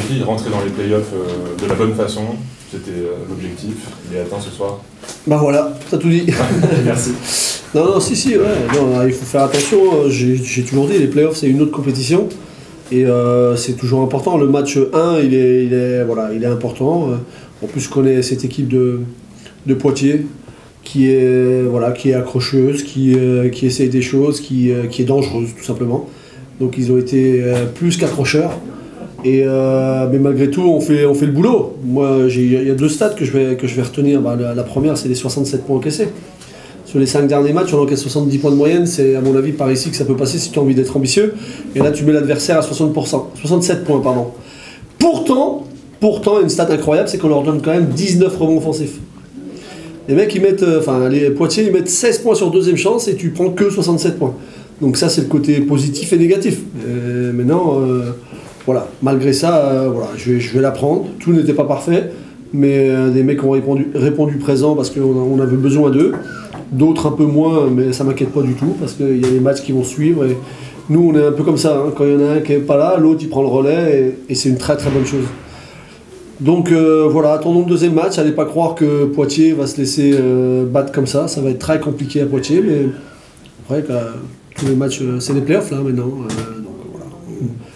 dit, rentrer dans les playoffs de la bonne façon, c'était l'objectif, il est atteint ce soir. Bah voilà, t'as tout dit. Merci. Non, si, ouais, non, il faut faire attention, j'ai toujours dit, les playoffs c'est une autre compétition, et c'est toujours important, le match 1 il est important, en plus je connais cette équipe de Poitiers, qui est accrocheuse, qui essaye des choses, qui est dangereuse tout simplement, donc ils ont été plus qu'accrocheurs. Mais malgré tout, on fait le boulot. Moi, il y a 2 stats que je vais retenir. La première, c'est les 67 points encaissés. Sur les 5 derniers matchs, on encaisse 70 points de moyenne. C'est à mon avis par ici que ça peut passer si tu as envie d'être ambitieux. Et là, tu mets l'adversaire à 67 points, pardon. Pourtant, une stat incroyable, c'est qu'on leur donne quand même 19 rebonds offensifs. Les mecs, les Poitiers, ils mettent 16 points sur deuxième chance et tu prends que 67 points. Donc ça, c'est le côté positif et négatif. Maintenant... Voilà, malgré ça, je vais l'apprendre. Tout n'était pas parfait, mais des mecs ont répondu présent parce qu'on avait besoin d'eux. D'autres un peu moins, mais ça m'inquiète pas du tout parce qu'il y a les matchs qui vont suivre. Et nous, on est un peu comme ça. Quand il y en a un qui n'est pas là, l'autre il prend le relais et c'est une très très bonne chose. Donc attendons le deuxième match. Allez pas croire que Poitiers va se laisser battre comme ça. Ça va être très compliqué à Poitiers, mais après, tous les matchs, c'est les playoffs là maintenant.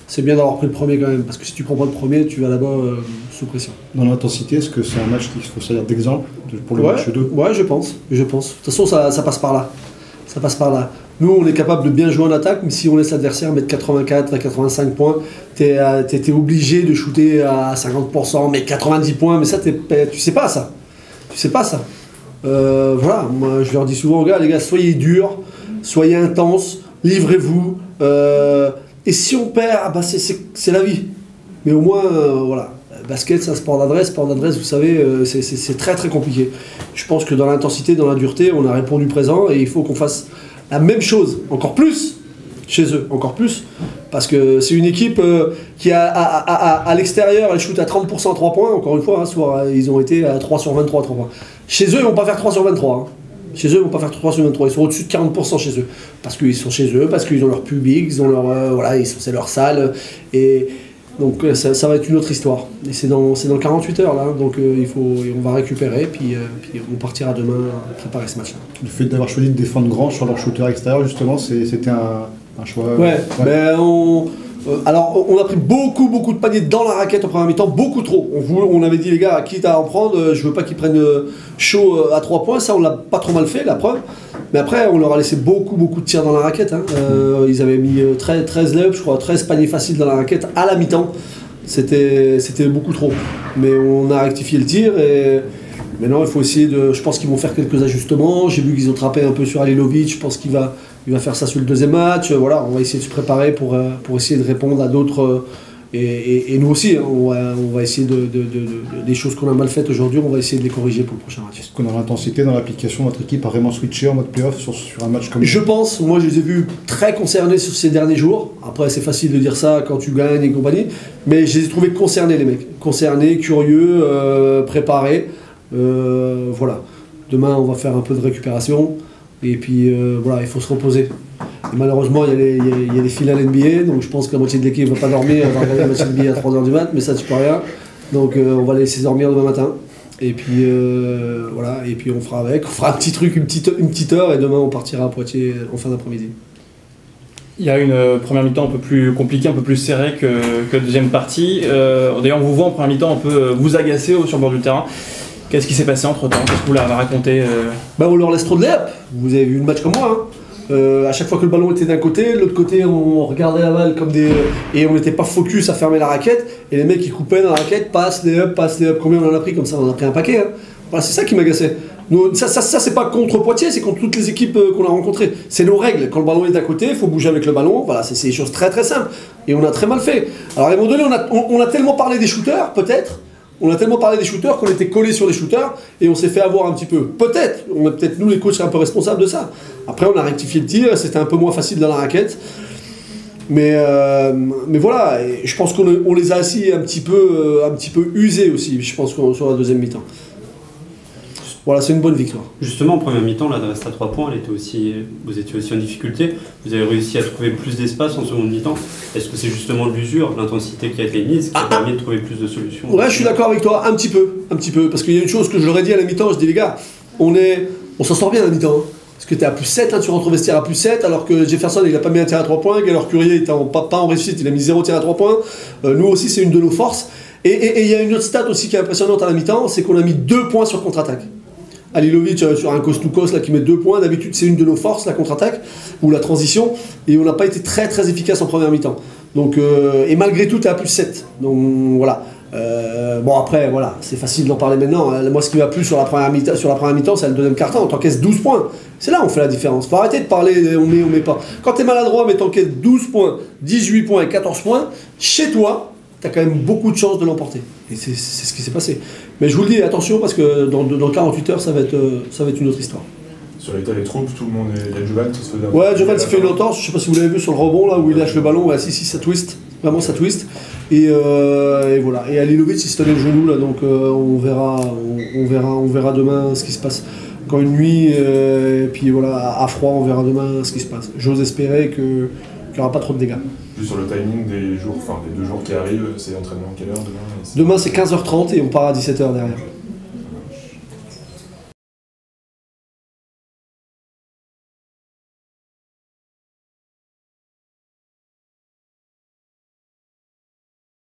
C'est bien d'avoir pris le premier quand même, parce que si tu prends pas le premier, tu vas là-bas sous pression. Dans l'intensité, est-ce que c'est un match qu'il faut servir d'exemple pour le match 2 ? Ouais, je pense. De toute façon, ça passe par là. Ça passe par là. Nous, on est capable de bien jouer en attaque, mais si on laisse l'adversaire mettre 84 à 85 points, t'es obligé de shooter à 50%, mais 90 points, mais ça, tu sais pas ça. Tu sais pas ça. Moi, je leur dis souvent aux gars, les gars, soyez durs, soyez intenses, livrez-vous. Et si on perd, c'est la vie. Mais au moins, basket, c'est un sport d'adresse. Sport d'adresse, vous savez, c'est très très compliqué. Je pense que dans l'intensité, dans la dureté, on a répondu présent et il faut qu'on fasse la même chose, encore plus, chez eux, encore plus. Parce que c'est une équipe qui, à l'extérieur, elle shoot à 30% à 3 points. Encore une fois, ils ont été à 3 sur 23 à 3 points. Chez eux, ils ne vont pas faire 3 sur 23. Hein. Chez eux, ils ne vont pas faire 3 sur 23, ils sont au-dessus de 40% chez eux. Parce qu'ils sont chez eux, parce qu'ils ont leur public, ils ont leur, c'est leur salle. Et donc ça va être une autre histoire. Et c'est dans 48 heures, là, donc on va récupérer, puis on partira demain préparer ce match-là. Le fait d'avoir choisi de défendre grand sur leur shooter extérieur, justement, c'était un choix... Ouais. Ben alors, on a pris beaucoup de paniers dans la raquette en première mi-temps, beaucoup trop. On avait dit, les gars, quitte à en prendre, je veux pas qu'ils prennent chaud à 3 points. Ça, on l'a pas trop mal fait, la preuve. Mais après, on leur a laissé beaucoup de tirs dans la raquette. Hein. Ils avaient mis 13 lay-ups, je crois, 13 paniers faciles dans la raquette à la mi-temps. C'était beaucoup trop. Mais on a rectifié le tir et maintenant, il faut essayer de... Je pense qu'ils vont faire quelques ajustements. J'ai vu qu'ils ont trappé un peu sur Alilovic. Je pense qu'il va faire ça sur le deuxième match. Voilà, on va essayer de se préparer pour essayer de répondre à d'autres. Et nous aussi, hein, on va essayer des choses qu'on a mal faites aujourd'hui, on va essayer de les corriger pour le prochain match. Est-ce qu'on a l'intensité dans l'application, notre équipe a vraiment switché en mode playoff sur un match comme ça ? Je pense, moi je les ai vus très concernés sur ces derniers jours. Après, c'est facile de dire ça quand tu gagnes et compagnie, mais je les ai trouvés concernés, les mecs. Concernés, curieux, préparés. Voilà. Demain, on va faire un peu de récupération. Et puis, il faut se reposer. Et malheureusement, il y a les finales NBA, donc je pense que la moitié de l'équipe ne va pas dormir, elle va regarder la moitié de NBA à 3h du mat, mais ça, tu peux rien. Donc, on va les laisser dormir demain matin. Et puis, et puis on fera avec. On fera un petit truc, une petite heure, et demain, on partira à Poitiers en fin d'après-midi. Il y a une première mi-temps un peu plus compliquée, un peu plus serrée que deuxième partie. D'ailleurs, on vous voit en première mi-temps un peu vous agacer sur le bord du terrain. Qu'est-ce qui s'est passé entre-temps ? Qu'est-ce que vous leur avez raconté On leur laisse trop de lay-up. Vous avez vu le match comme moi. À chaque fois que le ballon était d'un côté, de l'autre côté, on regardait la balle comme des... Et on n'était pas focus à fermer la raquette. Et les mecs, ils coupaient dans la raquette, passe lay-up. Combien on en a pris comme ça ? On en a pris un paquet. Hein. Voilà, c'est ça qui m'agaçait. Ça, c'est pas contre Poitiers, c'est contre toutes les équipes qu'on a rencontrées. C'est nos règles. Quand le ballon est d'à côté, il faut bouger avec le ballon. Voilà, c'est des choses très très simples. Et on a très mal fait. Alors à un moment donné, on a tellement parlé des shooters, peut-être. On a tellement parlé des shooters qu'on était collés sur les shooters et on s'est fait avoir un petit peu. Peut-être, nous les coachs, un peu responsables de ça. Après, on a rectifié le tir, c'était un peu moins facile dans la raquette. Mais voilà, et je pense qu'on les a assis un petit peu usés aussi, je pense, sur la deuxième mi-temps. voilà, c'est une bonne victoire. Justement, en première mi-temps, l'adresse à 3 points, vous étiez aussi en difficulté. Vous avez réussi à trouver plus d'espace en seconde mi-temps. Est-ce que c'est justement l'usure, l'intensité qui a été mise, qui a permis de trouver plus de solutions? Ouais, je suis d'accord avec toi, un petit peu. Parce qu'il y a une chose que je leur ai dit à la mi-temps, je dis les gars, on s'en sort bien à la mi-temps. Hein. Parce que tu es à plus 7, hein, tu rentres au vestiaire à plus 7, alors que Jefferson il a pas mis un tir à 3 points, Gaylor Courier était pas en réussite, il a mis 0 tir à 3 points. Nous aussi, c'est une de nos forces. Et il y a une autre stat aussi qui est impressionnante à la mi-temps, c'est qu'on a mis 2 points sur contre-attaque. Alilovic sur un coast-to-coast là, qui met 2 points, d'habitude c'est une de nos forces, la contre-attaque, ou la transition, et on n'a pas été très très efficace en première mi-temps. Donc, et malgré tout, tu es à plus 7. Donc voilà. Bon après, voilà, c'est facile d'en parler maintenant. Moi, ce qui m'a plu sur la première mi-temps, c'est le deuxième quart-temps. On t'encaisse 12 points. C'est là où on fait la différence. Faut arrêter de parler, on met pas. Quand t'es maladroit, mais t'encaisses 12 points, 18 points et 14 points, chez toi, t'as quand même beaucoup de chances de l'emporter. Et c'est ce qui s'est passé. Mais je vous le dis, attention, parce que dans 48 heures, ça va être une autre histoire. Sur l'état des troupes, tout le monde est. Il y a Jovan qui se faisait. Ouais, Jovan s'est fait une entorse. Je sais pas si vous l'avez vu sur le rebond là où il lâche le ballon. Ouais, si, ça twist. Vraiment, ça twist. Et voilà. Et Alilovic, il se tenait le genou là, donc on verra demain ce qui se passe. Quand une nuit, et puis voilà, à froid, on verra demain ce qui se passe. J'ose espérer qu'il n'y aura pas trop de dégâts. Juste sur le timing des 2 jours qui arrivent, c'est entraînement à quelle heure demain? Demain, c'est 15h30 et on part à 17h derrière.